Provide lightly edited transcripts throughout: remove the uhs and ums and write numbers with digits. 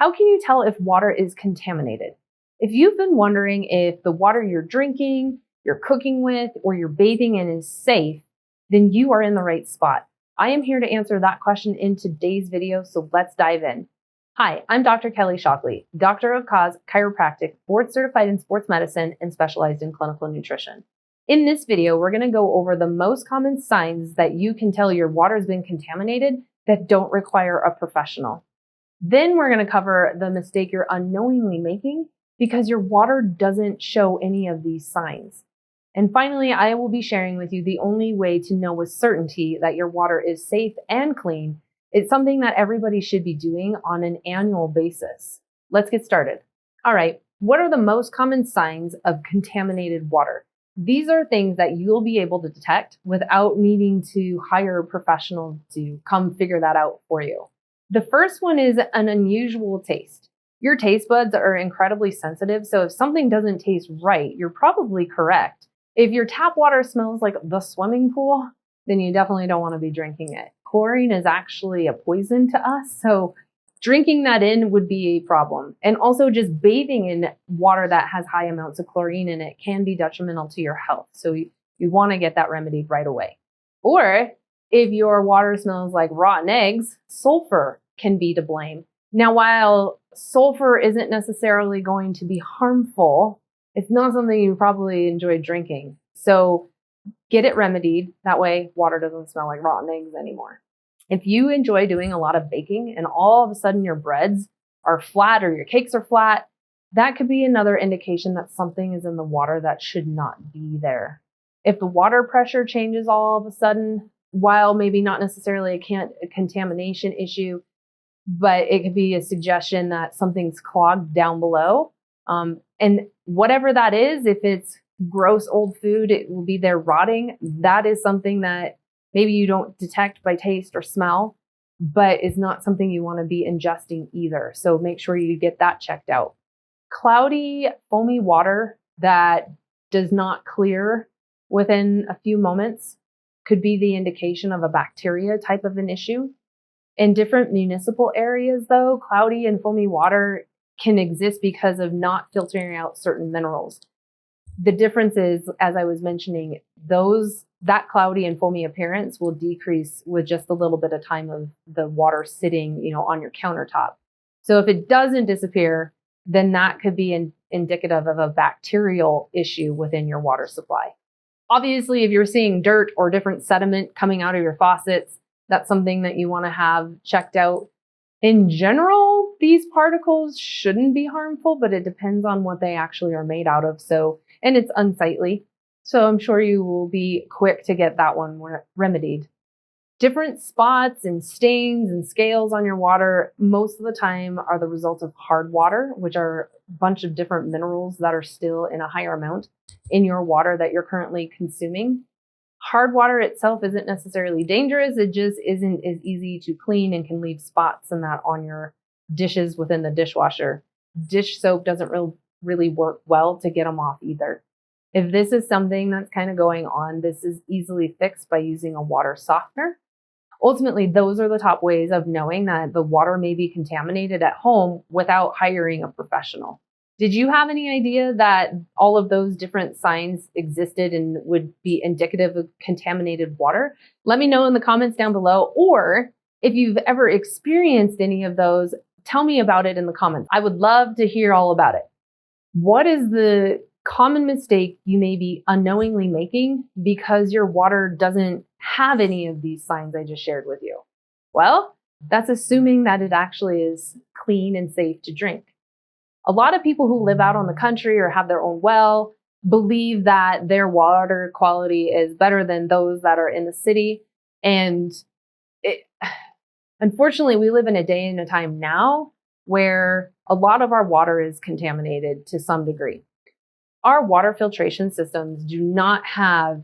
How can you tell if water is contaminated? If you've been wondering if the water you're drinking, you're cooking with, or you're bathing in is safe, then you are in the right spot. I am here to answer that question in today's video, so let's dive in. Hi, I'm Dr. Kelly Shockley, Doctor of Cause Chiropractic, board certified in sports medicine and specialized in clinical nutrition. In this video, we're going to go over the most common signs that you can tell your water has been contaminated that don't require a professional. Then we're going to cover the mistake you're unknowingly making because your water doesn't show any of these signs. And finally, I will be sharing with you the only way to know with certainty that your water is safe and clean. It's something that everybody should be doing on an annual basis. Let's get started. All right, what are the most common signs of contaminated water? These are things that you'll be able to detect without needing to hire a professional to come figure that out for you. The first one is an unusual taste. Your taste buds are incredibly sensitive, so if something doesn't taste right, you're probably correct. If your tap water smells like the swimming pool, then you definitely don't want to be drinking it. Chlorine is actually a poison to us, so drinking that in would be a problem. And also just bathing in water that has high amounts of chlorine in it can be detrimental to your health. So you want to get that remedied right away. Or if your water smells like rotten eggs, sulfur can be to blame. Now, while sulfur isn't necessarily going to be harmful, it's not something you probably enjoy drinking. So get it remedied. That way water doesn't smell like rotten eggs anymore. If you enjoy doing a lot of baking and all of a sudden your breads are flat or your cakes are flat, that could be another indication that something is in the water that should not be there. If the water pressure changes all of a sudden, while maybe not necessarily a contamination issue, but it could be a suggestion that something's clogged down below. And whatever that is, if it's gross old food, it will be there rotting. That is something that maybe you don't detect by taste or smell, but is not something you want to be ingesting either. So make sure you get that checked out. Cloudy, foamy water that does not clear within a few moments could be the indication of a bacteria type of an issue. In different municipal areas, though, cloudy and foamy water can exist because of not filtering out certain minerals. The difference is, as I was mentioning, that cloudy and foamy appearance will decrease with just a little bit of time of the water sitting, on your countertop. So if it doesn't disappear, then that could be indicative of a bacterial issue within your water supply. Obviously, if you're seeing dirt or different sediment coming out of your faucets, that's something that you want to have checked out. In general, these particles shouldn't be harmful, but it depends on what they actually are made out of. And it's unsightly. So I'm sure you will be quick to get that one remedied. Different spots and stains and scales on your water most of the time are the result of hard water, which are a bunch of different minerals that are still in a higher amount in your water that you're currently consuming. Hard water itself isn't necessarily dangerous. It just isn't as easy to clean and can leave spots and that on your dishes within the dishwasher. Dish soap doesn't really work well to get them off either. If this is something that's kind of going on, this is easily fixed by using a water softener. Ultimately, those are the top ways of knowing that the water may be contaminated at home without hiring a professional. Did you have any idea that all of those different signs existed and would be indicative of contaminated water? Let me know in the comments down below, or if you've ever experienced any of those, tell me about it in the comments. I would love to hear all about it. What is the common mistake you may be unknowingly making because your water doesn't have any of these signs I just shared with you? Well, that's assuming that it actually is clean and safe to drink. A lot of people who live out on the country or have their own well believe that their water quality is better than those that are in the city. And unfortunately, we live in a day and a time now where a lot of our water is contaminated to some degree. Our water filtration systems do not have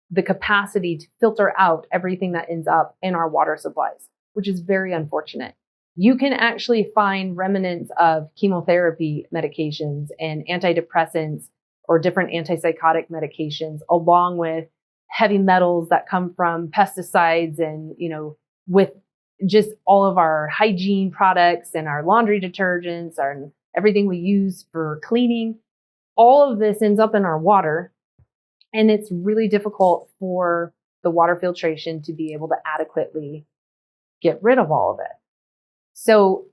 the capacity to filter out everything that ends up in our water supplies, which is very unfortunate. You can actually find remnants of chemotherapy medications and antidepressants or different antipsychotic medications, along with heavy metals that come from pesticides and, with just all of our hygiene products and our laundry detergents and everything we use for cleaning, all of this ends up in our water. And it's really difficult for the water filtration to be able to adequately get rid of all of it. So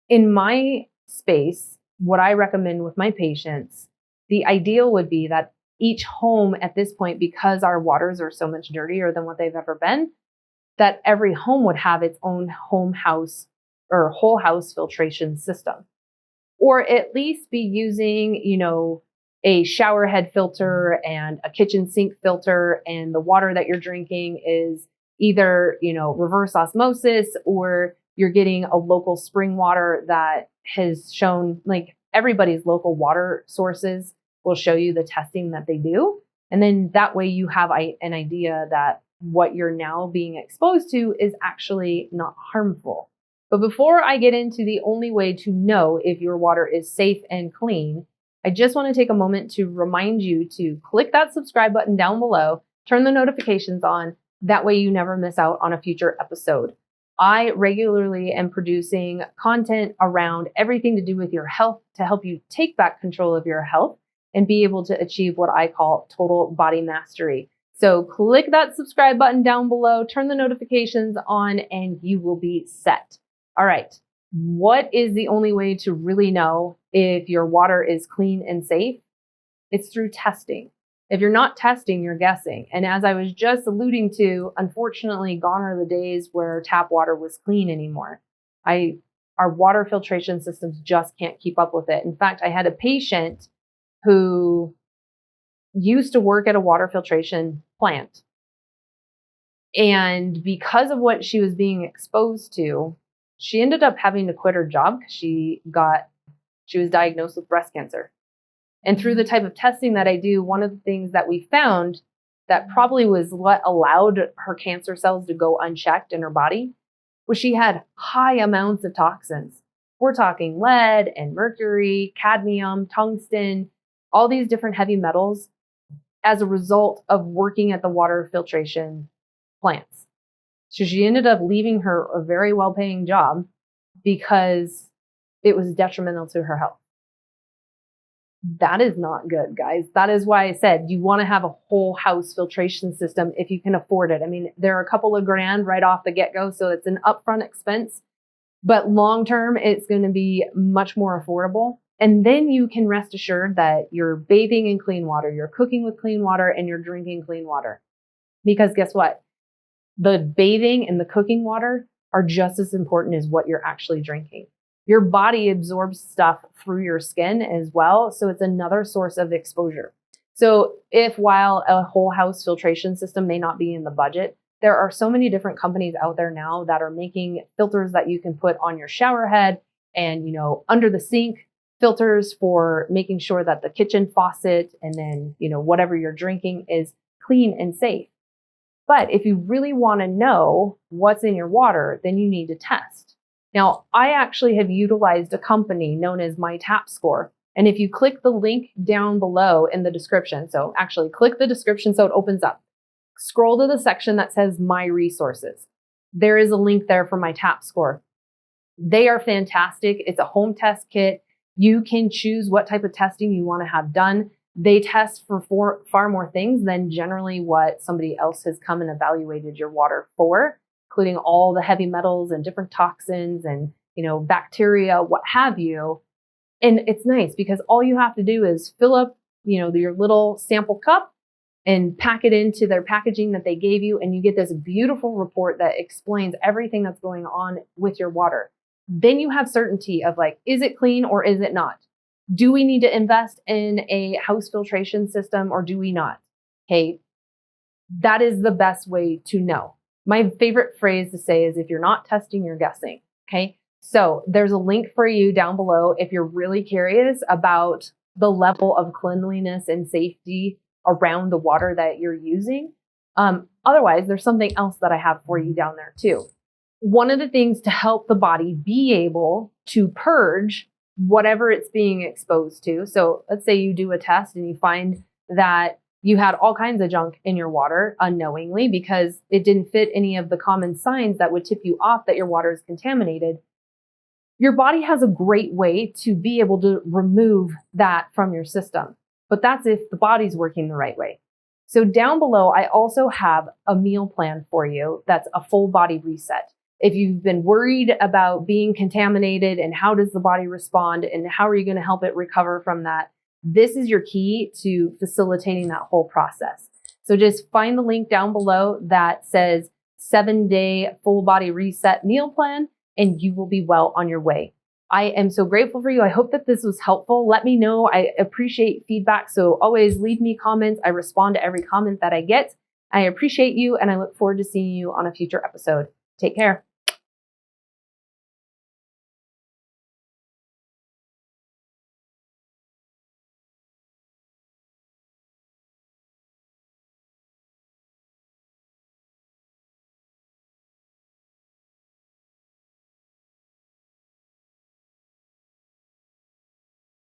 in my space, what I recommend with my patients, the ideal would be that each home at this point, because our waters are so much dirtier than what they've ever been, that every home would have its own home house or whole house filtration system, or at least be using, a shower head filter and a kitchen sink filter, and the water that you're drinking is either, reverse osmosis, or you're getting a local spring water that has shown, like, everybody's local water sources will show you the testing that they do. And then that way you have an idea that what you're now being exposed to is actually not harmful. But before I get into the only way to know if your water is safe and clean, I just want to take a moment to remind you to click that subscribe button down below, turn the notifications on. That way you never miss out on a future episode. I regularly am producing content around everything to do with your health to help you take back control of your health and be able to achieve what I call total body mastery. So click that subscribe button down below, turn the notifications on, and you will be set. All right. What is the only way to really know if your water is clean and safe? It's through testing. If you're not testing, you're guessing. And as I was just alluding to, unfortunately, gone are the days where tap water was clean anymore. Our water filtration systems just can't keep up with it. In fact, I had a patient who used to work at a water filtration plant. And because of what she was being exposed to, she ended up having to quit her job because she was diagnosed with breast cancer. And through the type of testing that I do, one of the things that we found that probably was what allowed her cancer cells to go unchecked in her body was she had high amounts of toxins. We're talking lead and mercury, cadmium, tungsten, all these different heavy metals as a result of working at the water filtration plants. So she ended up leaving her a very well-paying job because it was detrimental to her health. That is not good, guys. That is why I said you want to have a whole house filtration system if you can afford it. I mean, there are a couple of grand right off the get-go, so it's an upfront expense, but long-term, it's going to be much more affordable. And then you can rest assured that you're bathing in clean water, you're cooking with clean water, and you're drinking clean water. Because guess what? The bathing and the cooking water are just as important as what you're actually drinking. Your body absorbs stuff through your skin as well, so it's another source of exposure. So if while a whole house filtration system may not be in the budget, there are so many different companies out there now that are making filters that you can put on your shower head and, under the sink, filters for making sure that the kitchen faucet and then, whatever you're drinking is clean and safe. But if you really want to know what's in your water, then you need to test. Now, I actually have utilized a company known as My Tap Score. And if you click the link down below in the description, so actually click the description so it opens up, scroll to the section that says My Resources. There is a link there for My Tap Score. They are fantastic. It's a home test kit. You can choose what type of testing you want to have done. They test for far more things than generally what somebody else has come and evaluated your water for, including all the heavy metals and different toxins and, bacteria, what have you. And it's nice because all you have to do is fill up, your little sample cup and pack it into their packaging that they gave you. And you get this beautiful report that explains everything that's going on with your water. Then you have certainty of is it clean or is it not? Do we need to invest in a house filtration system or do we not? Okay, that is the best way to know. My favorite phrase to say is if you're not testing, you're guessing. Okay, so there's a link for you down below if you're really curious about the level of cleanliness and safety around the water that you're using. Otherwise, there's something else that I have for you down there too. One of the things to help the body be able to purge whatever it's being exposed to. So let's say you do a test and you find that you had all kinds of junk in your water unknowingly because it didn't fit any of the common signs that would tip you off that your water is contaminated, your body has a great way to be able to remove that from your system. But that's if the body's working the right way. So down below, I also have a meal plan for you that's a full body reset. If you've been worried about being contaminated and how does the body respond and how are you going to help it recover from that, this is your key to facilitating that whole process. So just find the link down below that says 7-day full body reset meal plan, and you will be well on your way. I am so grateful for you. I hope that this was helpful. Let me know. I appreciate feedback. So always leave me comments. I respond to every comment that I get. I appreciate you, and I look forward to seeing you on a future episode. Take care.